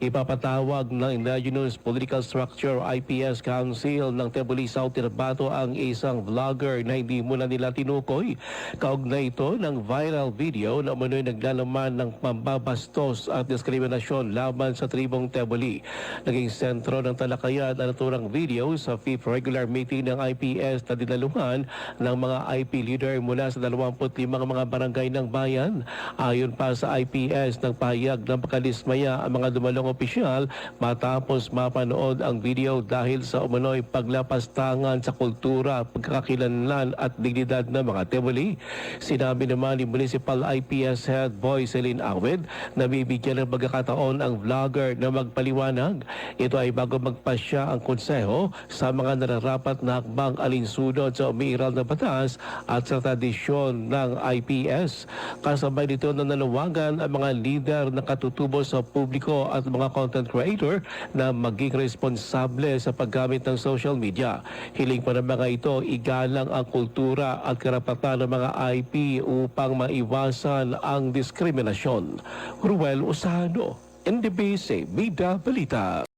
Ipapatawag ng Indigenous Political Structure IPS Council ng Tebuli South Cotabato ang isang vlogger na hindi muna nila tinukoy. Kaugnay ito ng viral video na umano'y naglalaman ng pambabastos at diskriminasyon laban sa tribong Tebuli. Naging sentro ng talakayan ang naturang video sa 5th regular meeting ng IPS na dinaluhan ng mga IP leader mula sa 25 mga barangay ng bayan. Ayon pa sa IPS, nagpahayag ng pagkadismaya ang mga dumalong opisyal matapos mapanood ang video dahil sa umano'y paglapastangan sa kultura, pagkakakilanlan at dignidad ng mga Tebuli. Sinabi naman ni Municipal IPS Head Boy Celine Awed na bibigyan ng pagkakataon ang vlogger na magpaliwanag. Ito ay bago magpasya ang konseho sa mga nararapat na hakbang alinsunod sa umiiral na batas at sa tradisyon ng IPS. Kasabay nito na nanawagan ang mga lider na katutubo sa publiko at mga content creator na maging responsable sa paggamit ng social media. Hiling pa ng mga ito, igalang ang kultura at karapatan ng mga IP upang maiwasan ang diskriminasyon. Ruel Usano, NDBC Bida Balita.